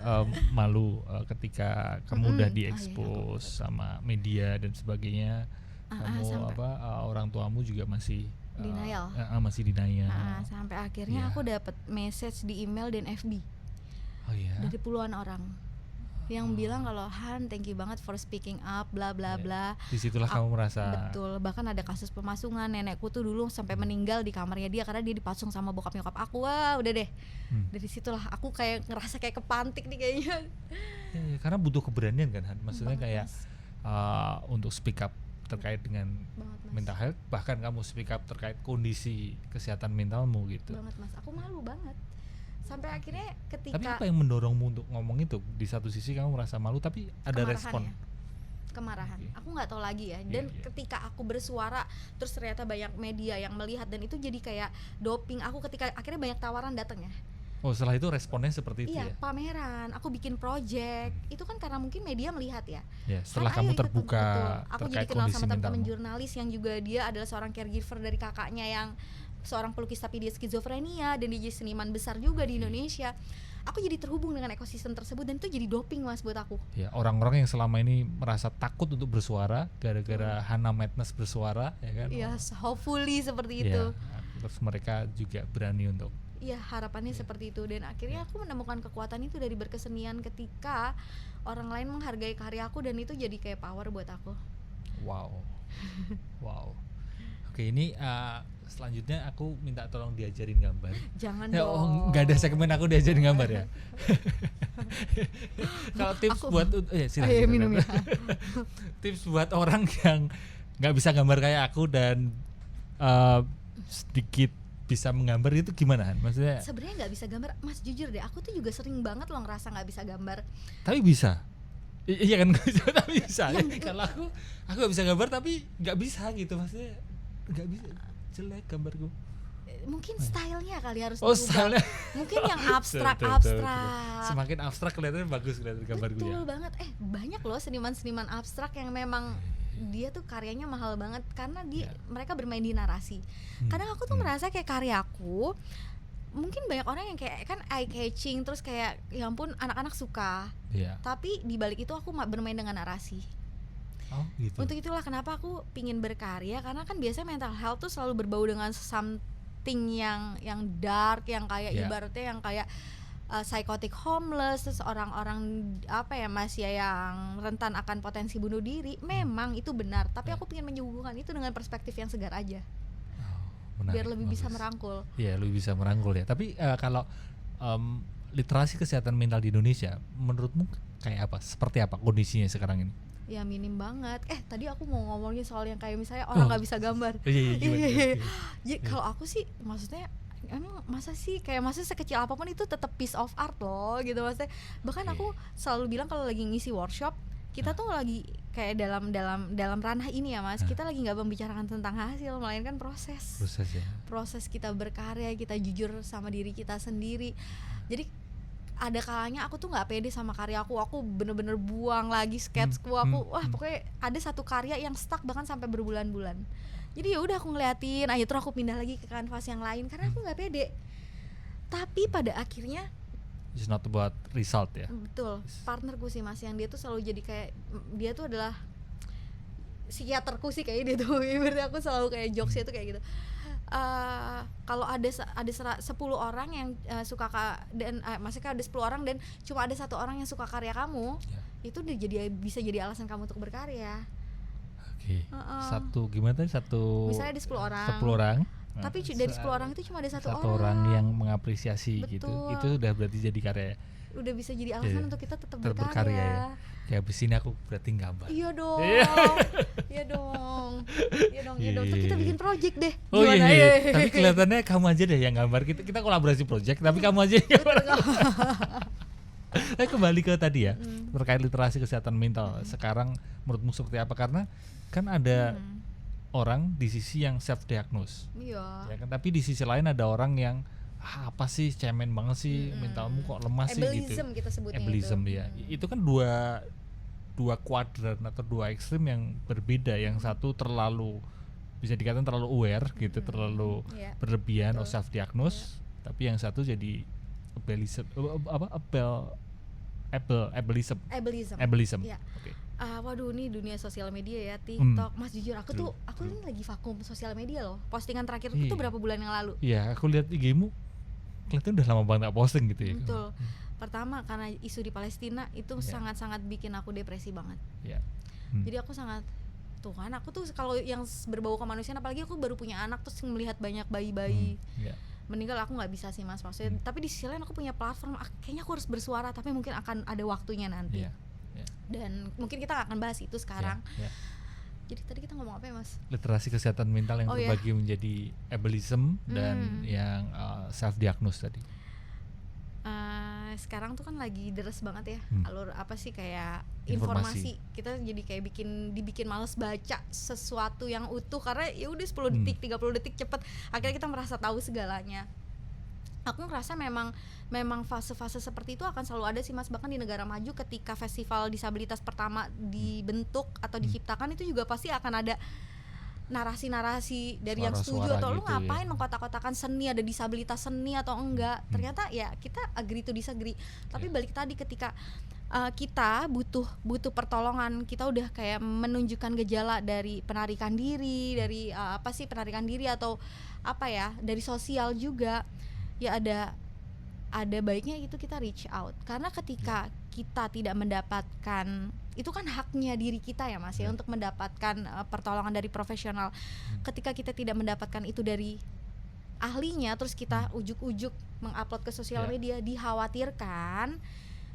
malu ketika kamu udah diekspos sama media dan sebagainya. Kamu orang tuamu juga masih denial. Masih denial. Sampai akhirnya aku dapat message di email dan FB. Oh iya. Dari puluhan orang yang bilang kalau Han, thank you banget for speaking up, bla bla bla. Disitulah kamu merasa. Betul. Bahkan ada kasus pemasungan, nenekku tuh dulu sampai meninggal di kamarnya dia karena dia dipasung sama bokap nyokap aku. Wah, udah deh. Dari situlah aku kayak ngerasa kayak kepantik nih kayaknya. Ya, karena butuh keberanian kan, Han. Maksudnya kayak untuk speak up terkait dengan mental health, bahkan kamu speak up terkait kondisi kesehatan mentalmu gitu. Banget Mas, aku malu banget. Sampai akhirnya ketika. Tapi apa yang mendorongmu untuk ngomong itu? Di satu sisi kamu merasa malu, tapi ada respon. Kemarahan. Aku nggak tahu lagi ya. Dan ketika aku bersuara, terus ternyata banyak media yang melihat dan itu jadi kayak doping aku ketika akhirnya banyak tawaran datang ya. Oh, setelah itu responnya seperti itu ya? Iya, pameran, aku bikin project. Itu kan karena mungkin media melihat ya. Ya, setelah kamu terbuka aku jadi kenal sama teman-teman jurnalis yang juga dia adalah seorang caregiver dari kakaknya yang seorang pelukis tapi dia skizofrenia dan dia jadi seniman besar juga di Indonesia. Aku jadi terhubung dengan ekosistem tersebut dan itu jadi doping Mas buat aku. Ya, orang-orang yang selama ini merasa takut untuk bersuara gara-gara Hannah Madness bersuara, ya kan? Yes, hopefully seperti itu. Terus mereka juga berani untuk. Iya, harapannya seperti itu dan akhirnya aku menemukan kekuatan itu dari berkesenian ketika orang lain menghargai karya aku dan itu jadi kayak power buat aku. Wow. Oke, ini selanjutnya aku minta tolong diajarin gambar. Jangan ya, dong. Nggak ada segmen aku diajarin gambar ya. Kalau tips buat silakan. Minum ya. Tips buat orang yang nggak bisa gambar kayak aku dan sedikit bisa menggambar itu gimana Han? Maksudnya sebenarnya nggak bisa gambar, Mas jujur deh, aku tuh juga sering banget loh ngerasa nggak bisa gambar. Tapi bisa. Iya kan, tapi bisa. Kalau aku nggak bisa gambar tapi nggak bisa gitu, maksudnya nggak bisa, jelek gambarku. Mungkin stylenya kali harus stylenya. Mungkin yang abstrak. Semakin abstrak kelihatannya bagus kelihatan gambarku. Betul banget. Banyak loh seniman-seniman abstrak yang memang dia tuh karyanya mahal banget karena mereka bermain di narasi. Kadang aku tuh merasa kayak karyaku mungkin banyak orang yang kayak kan eye catching terus kayak ya ampun anak-anak suka. Tapi di balik itu aku bermain dengan narasi. Oh, gitu. Untuk itulah kenapa aku pingin berkarya karena kan biasanya mental health tuh selalu berbau dengan something yang dark, yang kayak ibaratnya yang kayak psychotic homeless, terus orang-orang Mas ya yang rentan akan potensi bunuh diri. Memang itu benar, tapi aku ingin menyuguhkan itu dengan perspektif yang segar aja. Menarik, biar lebih bisa merangkul. Iya, lebih bisa merangkul ya. Tapi kalau literasi kesehatan mental di Indonesia menurutmu kayak apa? Seperti apa kondisinya sekarang ini? Ya minim banget. Tadi aku mau ngomongin soal yang kayak misalnya orang nggak bisa gambar. Iya. Jadi kalau aku sih maksudnya emang masa sekecil apapun itu tetap piece of art loh gitu maksudnya. Bahkan aku selalu bilang kalau lagi ngisi workshop kita tuh lagi kayak dalam ranah ini ya Mas, kita lagi nggak membicarakan tentang hasil melainkan proses ya. Proses kita berkarya, kita jujur sama diri kita sendiri. Jadi ada kalanya aku tuh nggak pede sama karya aku bener-bener buang lagi sketsku pokoknya ada satu karya yang stuck bahkan sampai berbulan-bulan. Jadi ya udah aku ngeliatin, terus aku pindah lagi ke kanvas yang lain karena aku nggak pede. Tapi pada akhirnya it's not about result ya. Betul. Partnerku sih Mas yang dia tuh selalu jadi kayak dia tuh adalah psikiaterku sih kayak dia tuh. Berarti aku selalu kayak jokesnya tuh kayak gitu. Kalau ada 10 orang yang suka dan maksudnya ada 10 orang dan cuma ada 1 orang yang suka karya kamu, itu udah bisa jadi alasan kamu untuk berkarya. Satu gimana tadi? Misalnya ada 10 orang. Tapi dari 10 orang itu cuma ada satu orang yang mengapresiasi. Betul. Gitu. Itu udah berarti jadi karya. Udah bisa jadi alasan untuk kita tetap berkarya. Ya abis ini aku berarti gambar. Iya dong. Terus kita bikin project deh. Gimana? Iya. Tapi kelihatannya kamu aja deh yang gambar. Kita kolaborasi project, tapi kamu aja yang gambar. Kembali ke tadi ya, terkait literasi kesehatan mental. Sekarang menurutmu seperti apa? Karena kan ada orang di sisi yang self diagnose. Iya. Ya kan, tapi di sisi lain ada orang yang apa sih, cemen banget sih, mentalmu kok lemah sih gitu. Ableism kita sebutnya. Ableism itu. Ya. Itu kan dua kuadran atau dua ekstrim yang berbeda. Yang satu terlalu, bisa dikatakan terlalu aware gitu, terlalu berlebihan, self diagnose, tapi yang satu jadi ableism. Ya. Okay. Waduh, ini dunia sosial media ya, TikTok. Mas jujur aku ini lagi vakum sosial media loh. Postingan terakhir itu tuh berapa bulan yang lalu. Iya, aku lihat IG-mu kelihatan udah lama banget gak posting gitu ya. Betul. Pertama karena isu di Palestina itu sangat-sangat bikin aku depresi banget. Jadi aku sangat, Tuhan, aku tuh kalau yang berbau kemanusiaan, apalagi aku baru punya anak terus melihat banyak bayi-bayi meninggal, aku nggak bisa sih Mas, maksudnya. Tapi di sisi lain aku punya platform, kayaknya aku harus bersuara, tapi mungkin akan ada waktunya nanti. Dan mungkin kita gak akan bahas itu sekarang. Jadi tadi kita ngomong apa ya Mas? Literasi kesehatan mental yang terbagi menjadi ableism dan yang self diagnose tadi. Sekarang tuh kan lagi deres banget ya alur apa sih, kayak informasi. Kita jadi kayak dibikin males baca sesuatu yang utuh karena ya udah 10 detik 30 detik cepet, akhirnya kita merasa tahu segalanya. Aku ngerasa memang fase-fase seperti itu akan selalu ada sih Mas. Bahkan di negara maju ketika festival disabilitas pertama dibentuk atau diciptakan, itu juga pasti akan ada narasi-narasi dari yang setuju atau gitu, lu ngapain mengkotak-kotakan seni, ada disabilitas seni atau enggak. Ternyata ya kita agree to disagree. Tapi balik tadi, ketika kita butuh pertolongan, kita udah kayak menunjukkan gejala dari penarikan diri, dari penarikan diri atau apa ya, dari sosial juga, ya ada baiknya itu kita reach out. Karena ketika kita tidak mendapatkan, itu kan haknya diri kita ya Mas ya, untuk mendapatkan pertolongan dari profesional. Ketika kita tidak mendapatkan itu dari ahlinya, terus kita ujuk-ujuk mengupload ke sosial media, dikhawatirkan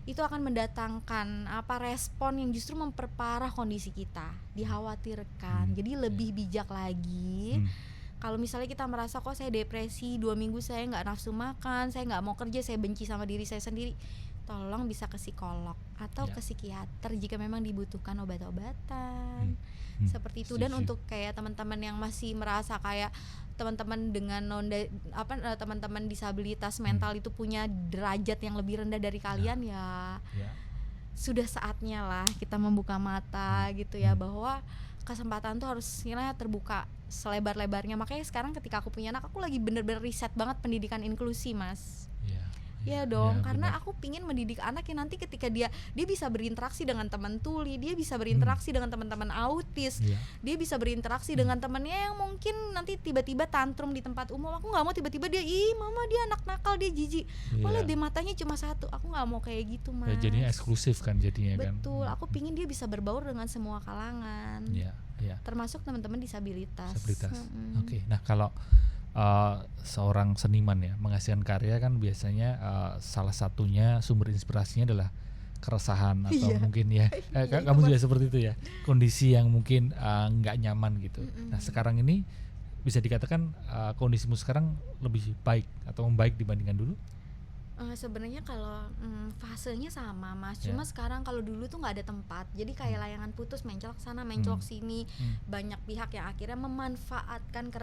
itu akan mendatangkan respon yang justru memperparah kondisi kita. Dikhawatirkan. Jadi lebih bijak lagi. Kalau misalnya kita merasa kok saya depresi, 2 minggu saya nggak nafsu makan, saya nggak mau kerja, saya benci sama diri saya sendiri, tolong bisa ke psikolog atau ke psikiater jika memang dibutuhkan obat-obatan seperti itu. Dan untuk kayak teman-teman yang masih merasa kayak teman-teman dengan teman-teman disabilitas mental itu punya derajat yang lebih rendah dari kalian, sudah saatnya lah kita membuka mata gitu ya, bahwa kesempatan tuh harus terbuka selebar-lebarnya. Makanya sekarang ketika aku punya anak, aku lagi bener-bener riset banget pendidikan inklusi Mas. Ya dong, karena aku pingin mendidik anak yang nanti ketika dia bisa berinteraksi dengan teman tuli, dia bisa berinteraksi dengan teman-teman autis, dia bisa berinteraksi dengan temannya yang mungkin nanti tiba-tiba tantrum di tempat umum. Aku nggak mau tiba-tiba dia, mama dia anak nakal, dia jijik, boleh deh matanya cuma satu. Aku nggak mau kayak gitu Mas. Jadinya eksklusif kan jadinya. Betul, aku pingin dia bisa berbaur dengan semua kalangan, termasuk teman-teman disabilitas. Oke, nah kalau seorang seniman ya menghasilkan karya kan biasanya salah satunya sumber inspirasinya adalah keresahan atau mungkin kamu juga seperti itu ya, kondisi yang mungkin nggak nyaman gitu. Nah sekarang ini bisa dikatakan kondisimu sekarang lebih baik atau membaik dibandingkan dulu? Sebenarnya kalau fasenya sama Mas, cuma sekarang kalau dulu tuh nggak ada tempat, jadi kayak layangan putus, mencolok sana mencolok sini, banyak pihak yang akhirnya memanfaatkan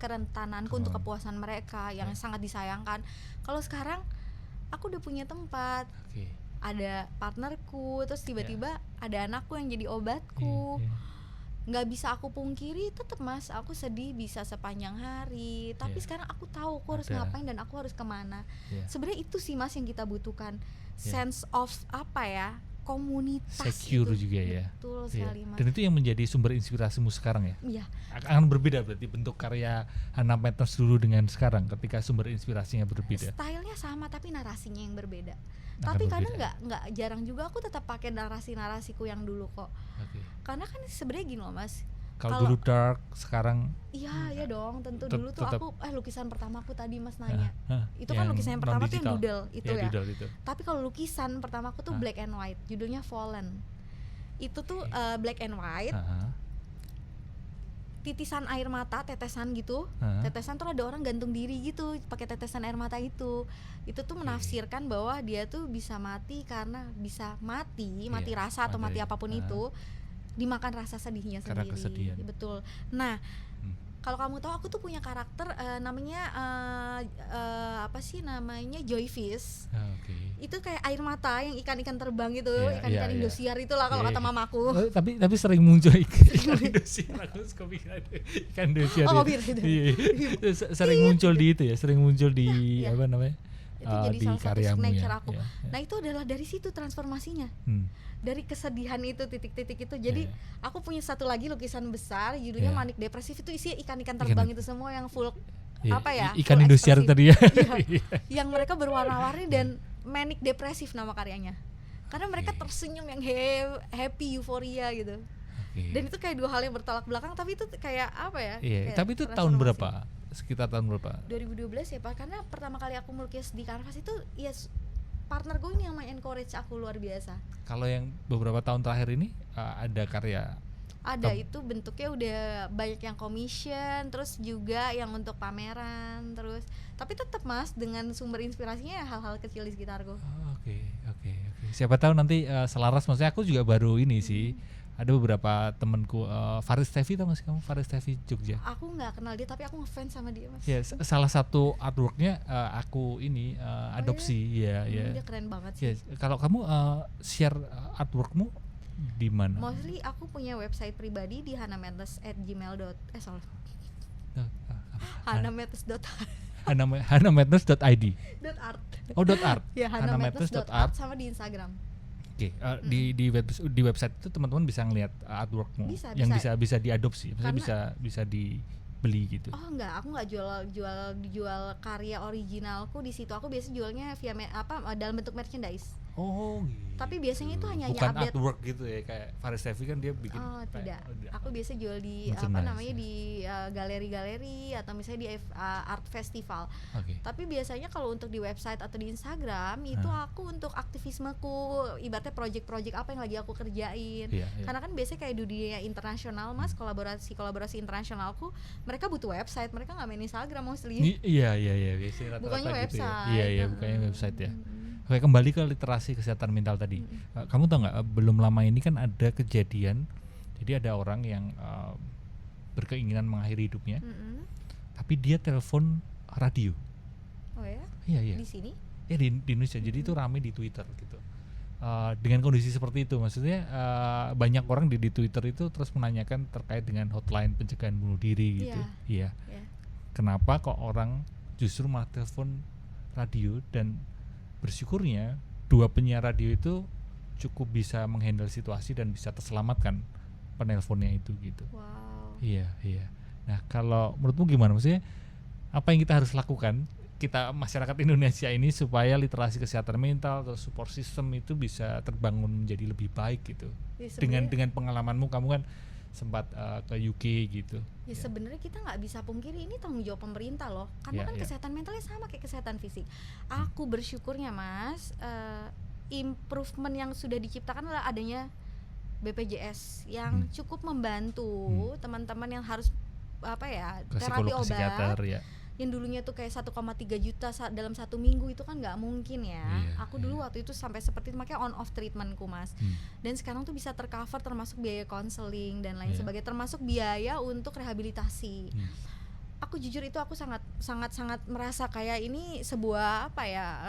kerentananku untuk kepuasan mereka yang sangat disayangkan. Kalau sekarang aku udah punya tempat, ada partnerku, terus tiba-tiba ada anakku yang jadi obatku. Nggak bisa aku pungkiri, tetap Mas, aku sedih bisa sepanjang hari, tapi sekarang aku tahu aku harus ngapain dan aku harus kemana. Sebenarnya itu sih Mas yang kita butuhkan, sense of komunitas, secure itu. juga ya. Betul sekali Mas. Dan itu yang menjadi sumber inspirasimu sekarang ya? Iya. Akan berbeda berarti bentuk karya Hannah Matters dulu dengan sekarang ketika sumber inspirasinya berbeda. Stylenya sama tapi narasinya yang berbeda. Tapi kadang nggak jarang juga aku tetap pakai narasiku yang dulu kok. Karena kan sebenarnya gini loh Mas. Kalau dulu dark, sekarang iya dong, tentu dulu tuh aku lukisan pertamaku tadi Mas nanya. Itu kan lukisan yang pertama tuh yang doodle itu ya. Tapi kalau lukisan pertamaku tuh black and white, judulnya Fallen. Itu tuh black and white. Titisan air mata, tetesan gitu. Tetesan tuh ada orang gantung diri gitu pakai tetesan air mata itu. Itu tuh menafsirkan bahwa dia tuh bisa mati karena bisa mati rasa atau mati apapun itu, dimakan rasa sedihnya sendiri. Betul. Nah, Kalau kamu tahu aku tuh punya karakter namanya apa sih namanya Joyfish. Itu kayak air mata yang ikan-ikan terbang gitu, ikan-ikan Indosiar itulah kalau kata mamaku. Tapi sering muncul ikan Indosiar, aku kepikiran ikan Indosiar. Sering muncul di itu ya, sering muncul di apa namanya? Itu jadi di salah satu signature aku. Ya. Nah itu adalah dari situ transformasinya. Dari kesedihan itu, titik-titik itu. Jadi aku punya satu lagi lukisan besar judulnya Manik Depresif, itu isinya ikan-ikan terbang itu semua yang full apa ya? Ikan Indosiar tadi ya. Yang mereka berwarna-warni dan manic depresif nama karyanya. Karena mereka tersenyum yang happy, euforia gitu. Dan itu kayak dua hal yang bertolak belakang, tapi itu kayak apa ya? Tapi itu tahun berapa? Sekitar tahun berapa? 2012 ya Pak, karena pertama kali aku melukis di kanvas itu ya partner gue ini yang encourage aku luar biasa. Kalau yang beberapa tahun terakhir ini ada karya? Ada, itu bentuknya udah banyak yang commission, terus juga yang untuk pameran, terus tapi tetap Mas dengan sumber inspirasinya hal-hal kecil di sekitarku. Oke. Siapa tahu nanti selaras, maksudnya aku juga baru ini sih. Ada beberapa temanku, Faris Tevi, tau gak sih kamu Faris Tevi Jogja? Aku nggak kenal dia, tapi aku ngefans sama dia Mas. Ya, salah satu artworknya aku ini adopsi, ya. Dia keren banget sih. Kalau kamu share artworkmu di mana? Mostly aku punya website pribadi di hanametes.id. .art. .art. Ya, hanametes.art sama di Instagram. Di website itu teman-teman bisa ngelihat artworkmu yang bisa diadopsi, maksudnya bisa dibeli gitu. Oh enggak, aku nggak jual karya originalku di situ. Aku biasa jualnya via dalam bentuk merchandise. Oh gitu. Tapi biasanya itu hanya bukan update artwork gitu ya, kayak Faris Tevi kan dia bikin. Oh tidak, aku biasa jual di di galeri-galeri atau misalnya di art festival. Tapi biasanya kalau untuk di website atau di Instagram itu aku untuk aktivismeku, ibaratnya project-project apa yang lagi aku kerjain. Karena kan biasanya kayak dunia internasional Mas, kolaborasi internasionalku, mereka butuh website, mereka nggak main Instagram mostly. Iya biasanya rata-rata bukannya gitu website. Ya. Bukannya website ya. Oke, kembali ke literasi kesehatan mental tadi. Kamu tahu nggak, belum lama ini kan ada kejadian, jadi ada orang yang berkeinginan mengakhiri hidupnya, tapi dia telepon radio. Oh ya? Iya. Di sini? Ya di Indonesia. Jadi itu rame di Twitter gitu. Dengan kondisi seperti itu, maksudnya banyak orang di Twitter itu terus menanyakan terkait dengan hotline pencegahan bunuh diri gitu. Iya. Kenapa kok orang justru malah telepon radio, dan bersyukurnya dua penyiar radio itu cukup bisa menghandle situasi dan bisa terselamatkan penelponnya itu gitu. Wow. Iya. Nah, kalau menurutmu gimana, maksudnya apa yang kita harus lakukan, kita masyarakat Indonesia ini, supaya literasi kesehatan mental atau support system itu bisa terbangun menjadi lebih baik gitu? Dengan pengalamanmu, kamu kan sempat ke UK gitu. Ya sebenarnya kita nggak bisa pungkiri ini tanggung jawab pemerintah loh, karena kesehatan mentalnya sama kayak kesehatan fisik. Aku bersyukurnya Mas, improvement yang sudah diciptakan adalah adanya BPJS yang cukup membantu teman-teman yang harus terapi obat. Yang dulunya tuh kayak 1,3 juta dalam 1 minggu, itu kan nggak mungkin ya. Aku dulu waktu itu sampai seperti itu, makanya on off treatmentku Mas. Dan sekarang tuh bisa tercover termasuk biaya konseling dan lain sebagainya, termasuk biaya untuk rehabilitasi. Aku jujur itu aku sangat merasa kayak ini sebuah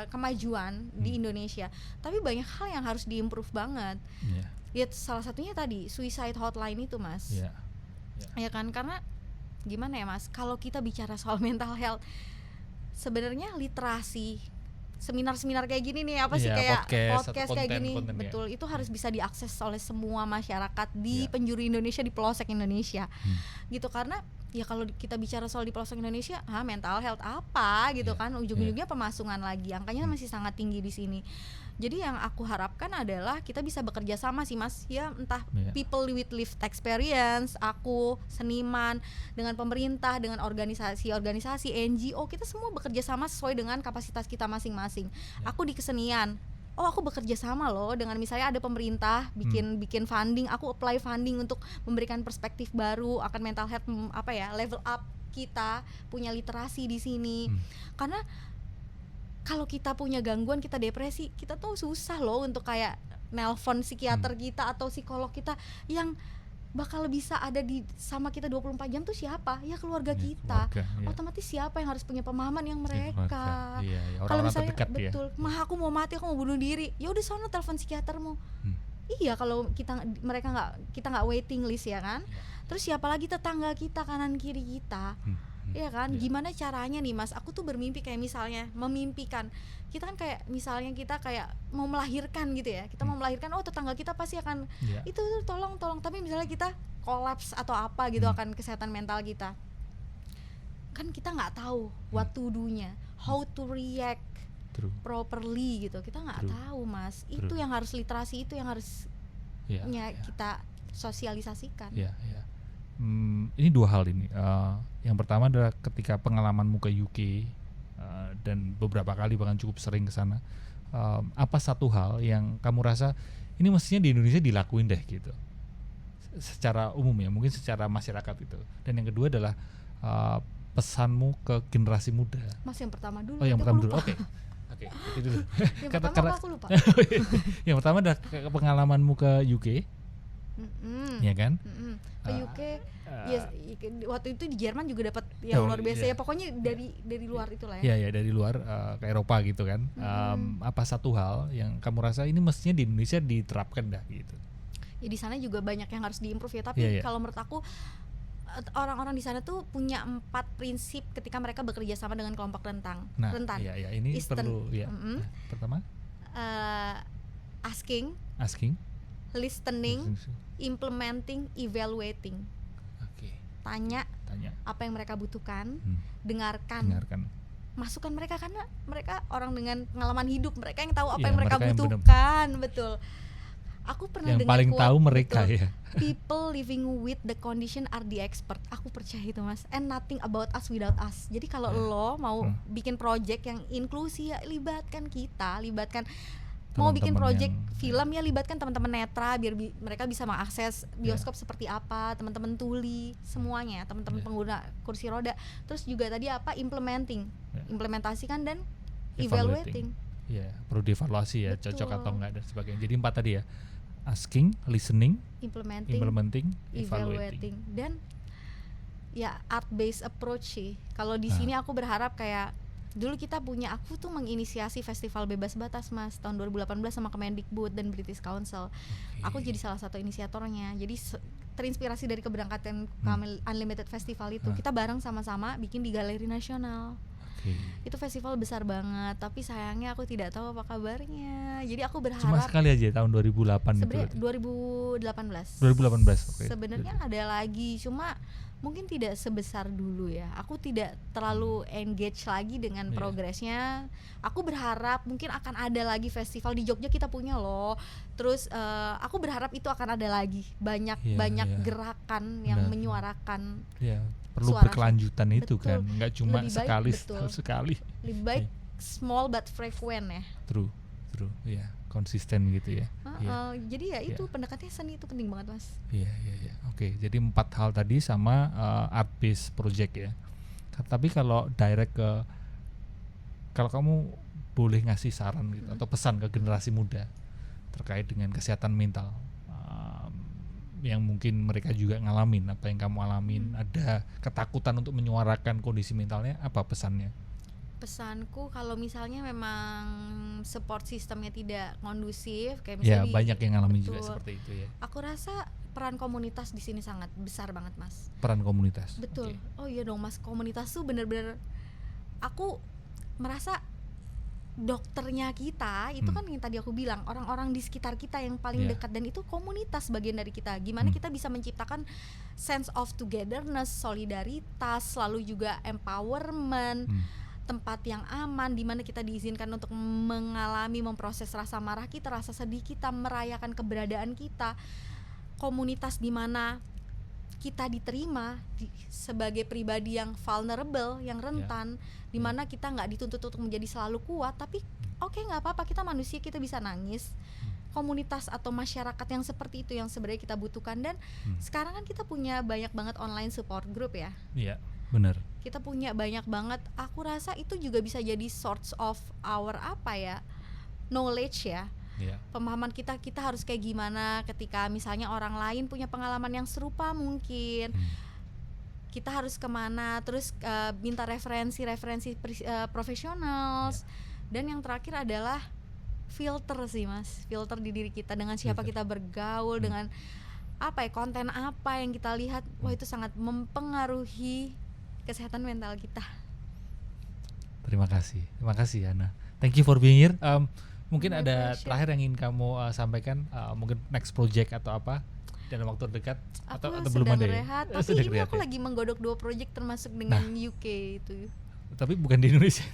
kemajuan di Indonesia. Tapi banyak hal yang harus diimprove banget. Ya salah satunya tadi suicide hotline itu Mas. Ya kan, karena gimana ya Mas, kalau kita bicara soal mental health, sebenarnya literasi, seminar-seminar kayak gini nih, kayak podcast kayak gini, betul, itu harus bisa diakses oleh semua masyarakat di penjuru Indonesia, di pelosok Indonesia, gitu. Karena ya kalau kita bicara soal di pelosok Indonesia, mental health apa gitu kan, ujung-ujungnya pemasungan lagi, angkanya masih sangat tinggi di sini. Jadi yang aku harapkan adalah kita bisa bekerja sama sih Mas, ya entah people with lived experience, aku, seniman, dengan pemerintah, dengan organisasi, NGO, kita semua bekerja sama sesuai dengan kapasitas kita masing-masing. Aku di kesenian, aku bekerja sama loh dengan misalnya ada pemerintah bikin funding, aku apply funding untuk memberikan perspektif baru akan mental health, level up kita punya literasi di sini. Karena kalau kita punya gangguan, kita depresi, kita tuh susah loh untuk kayak nelpon psikiater kita atau psikolog kita yang bakal bisa ada sama kita 24 jam tuh siapa? Ya keluarga kita. Otomatis siapa yang harus punya pemahaman yang mereka. Kalau misalnya betul, mah aku mau mati, aku mau bunuh diri. Ya udah sono telepon psikiatermu. Iya, kalau kita nggak waiting list ya kan. Terus siapa lagi tetangga kita, kanan kiri kita. Ya kan, gimana caranya nih Mas? Aku tuh bermimpi kayak misalnya memimpikan. Kita kan kayak misalnya kita kayak mau melahirkan gitu ya. Kita mau melahirkan, oh tetangga kita pasti akan itu tolong. Tapi misalnya kita kolaps atau apa gitu akan kesehatan mental kita. Kan kita nggak tahu what to do-nya, how to react properly gitu. Kita nggak tahu Mas. Itu yang harus literasi, itu yang harus kita sosialisasikan. Ini dua hal ini. Yang pertama adalah ketika pengalamanmu ke UK dan beberapa kali bahkan cukup sering ke sana, apa satu hal yang kamu rasa ini mestinya di Indonesia dilakuin deh gitu, secara umum ya, mungkin secara masyarakat itu. Dan yang kedua adalah pesanmu ke generasi muda. Mas yang pertama dulu. Oh yang pertama dulu. Oke, itu dulu. Yang pertama aku lupa. Yang pertama adalah pengalamanmu ke UK. Ya kan? Ke UK, waktu itu di Jerman juga dapat yang luar biasa ya. Pokoknya dari luar itulah ya. Iya dari luar ke Eropa gitu kan. Apa satu hal yang kamu rasa ini mestinya di Indonesia diterapkan dah gitu? Ya di sana juga banyak yang harus diimprove ya. Tapi kalau menurut aku orang-orang di sana tuh punya 4 prinsip ketika mereka bekerja sama dengan kelompok rentan. Iya ini perlu ya. Pertama, asking, listening, implementing, evaluating. Tanya apa yang mereka butuhkan, dengarkan. Masukan mereka, karena mereka orang dengan pengalaman hidup, mereka yang tahu apa yang mereka butuhkan. Betul. Aku pernah yang dengar paling tahu mereka betul, ya. People living with the condition are the expert. Aku percaya itu Mas. And nothing about us without us. Jadi kalau lo mau bikin project yang inklusi, ya libatkan kita, mau bikin project film ya libatkan teman-teman netra biar mereka bisa mengakses bioskop seperti apa, teman-teman tuli semuanya, teman-teman pengguna kursi roda. Terus juga tadi implementasikan dan evaluating. Ya, perlu dievaluasi ya. Betul. Cocok atau enggak dan sebagainya. Jadi 4 tadi ya. Asking, listening, implementing, evaluating. Dan ya art based approach sih. Kalau di sini aku berharap kayak dulu aku tuh menginisiasi festival bebas batas Mas tahun 2018 sama Kemendikbud dan British Council. Aku jadi salah satu inisiatornya. Jadi terinspirasi dari keberangkatan kami Unlimited Festival itu. Kita bareng sama-sama bikin di Galeri Nasional. Itu festival besar banget, tapi sayangnya aku tidak tahu apa kabarnya. Jadi aku berharap cuma sekali aja tahun 2008 sebenarnya itu. 2018. Sebenarnya ada lagi, cuma mungkin tidak sebesar dulu ya. Aku tidak terlalu engage lagi dengan progresnya. Aku berharap mungkin akan ada lagi festival di Jogja, kita punya loh. Terus aku berharap itu akan ada lagi banyak gerakan yang menyuarakan. Perlu berkelanjutan itu kan, nggak cuma sekali. Lebih baik small but frequent ya. True, ya, konsisten gitu ya. Jadi ya itu pendekatnya seni itu penting banget Mas. Iya. Oke, jadi 4 hal tadi sama art based project ya. Tapi kalau direct kalau kamu boleh ngasih saran gitu atau pesan ke generasi muda terkait dengan kesehatan mental, yang mungkin mereka juga ngalamin apa yang kamu alamin, ada ketakutan untuk menyuarakan kondisi mentalnya, apa pesannya? Pesanku kalau misalnya memang support sistemnya tidak kondusif kayak misalnya banyak yang ngalamin juga seperti itu ya. Aku rasa peran komunitas di sini sangat besar banget Mas. Peran komunitas. Betul. Oh iya dong Mas, komunitas tuh benar-benar aku merasa dokternya kita itu kan yang tadi aku bilang, orang-orang di sekitar kita yang paling dekat, dan itu komunitas bagian dari kita. Gimana kita bisa menciptakan sense of togetherness, solidaritas, lalu juga empowerment, tempat yang aman di mana kita diizinkan untuk mengalami, memproses rasa marah kita, rasa sedih kita, merayakan keberadaan kita. Komunitas di mana kita diterima sebagai pribadi yang vulnerable, yang rentan, di mana kita nggak dituntut untuk menjadi selalu kuat, tapi nggak apa-apa, kita manusia, kita bisa nangis. Komunitas atau masyarakat yang seperti itu yang sebenarnya kita butuhkan. Dan sekarang kan kita punya banyak banget online support group ya. Iya, benar. Kita punya banyak banget. Aku rasa itu juga bisa jadi source of our knowledge ya. Pemahaman kita harus kayak gimana ketika misalnya orang lain punya pengalaman yang serupa mungkin. Kita harus kemana, terus minta referensi profesional. Dan yang terakhir adalah filter sih Mas, filter di diri kita dengan siapa kita bergaul, dengan konten apa yang kita lihat. Wah, itu sangat mempengaruhi kesehatan mental kita. Terima kasih Hana. Thank you for being here. Mungkin ada terakhir yang ingin kamu sampaikan, mungkin next project atau apa dalam waktu dekat atau belum ada rehat, ya? Tapi ini aku lagi menggodok 2 project termasuk dengan UK itu. Tapi bukan di Indonesia.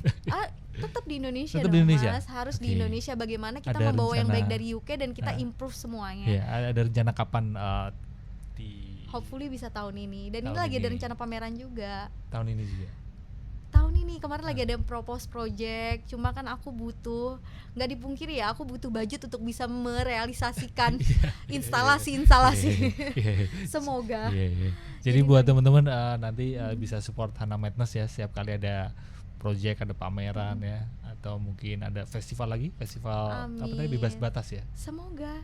Tetap di Indonesia tetap dong, di Indonesia. Mas. Harus di Indonesia. Bagaimana kita membawa yang baik dari UK dan kita improve semuanya. Ada rencana kapan hopefully bisa tahun ini. Dan ini lagi ada rencana pameran juga. Tahun ini juga. Tahun ini kemarin lagi ada propose project, cuma kan aku butuh, nggak dipungkiri ya, aku butuh budget untuk bisa merealisasikan instalasi. Semoga. Jadi buat teman-teman nanti bisa support Hana Madness ya, setiap kali ada project, ada pameran ya, atau mungkin ada festival lagi, apa tadi bebas batas ya. Semoga.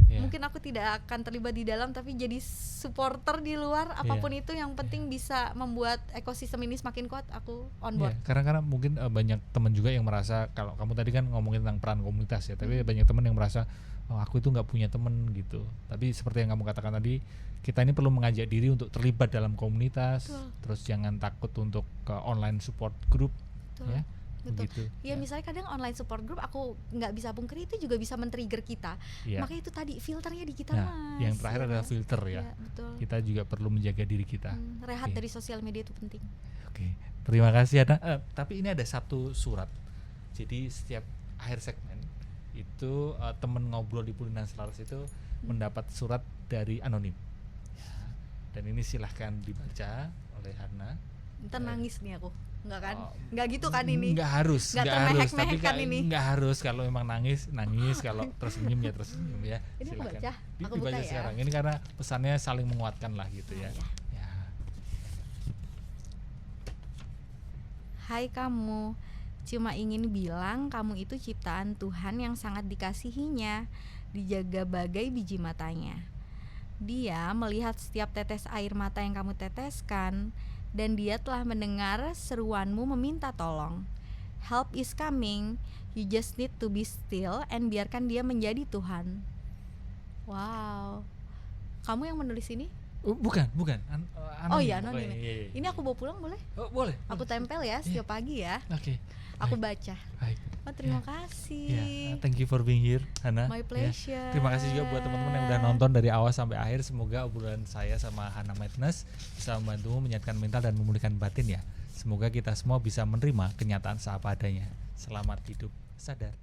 Mungkin aku tidak akan terlibat di dalam, tapi jadi supporter di luar, apapun itu yang penting bisa membuat ekosistem ini semakin kuat, aku on board. Karena mungkin banyak teman juga yang merasa, kalau kamu tadi kan ngomongin tentang peran komunitas ya, tapi banyak teman yang merasa aku itu nggak punya teman gitu. Tapi seperti yang kamu katakan tadi, kita ini perlu mengajak diri untuk terlibat dalam komunitas. Terus jangan takut untuk ke online support group. Ya. Betul. Ya misalnya kadang online support group aku nggak bisa pungkiri itu juga bisa men-trigger kita. Makanya itu tadi filternya di kita, Mas. Yang terakhir adalah filter ya. Betul. Kita juga perlu menjaga diri kita. Rehat dari sosial media itu penting. Terima kasih Ana. Tapi ini ada satu surat. Jadi setiap akhir segmen itu temen ngobrol di Pulinan Selaras itu mendapat surat dari anonim. Dan ini silahkan dibaca oleh Hana. Ntar nangis nih aku. Enggak kan? Enggak gitu kan ini? Enggak harus, tapi kan ini. Enggak harus, kalau memang nangis, kalau tersenyum ya tersenyum ya. Ini aku baca, aku dibaca buka sekarang. ya. Ini karena pesannya saling menguatkan lah gitu ya. Hai kamu, cuma ingin bilang kamu itu ciptaan Tuhan yang sangat dikasihinya, dijaga bagai biji matanya. Dia melihat setiap tetes air mata yang kamu teteskan, dan dia telah mendengar seruanmu meminta tolong. Help is coming, you just need to be still and biarkan dia menjadi Tuhan. Wow. Kamu yang menulis ini? Bukan. Anonim. Ini aku bawa pulang boleh? Boleh. Aku tempel ya setiap pagi ya. Aku baca. Terima kasih. Thank you for being here, Hana. My pleasure. Terima kasih juga buat teman-teman yang udah nonton dari awal sampai akhir. Semoga obrolan saya sama Hana Madness bisa membantumu menyehatkan mental dan memulihkan batin ya. Semoga kita semua bisa menerima kenyataan seapa adanya. Selamat hidup sadar.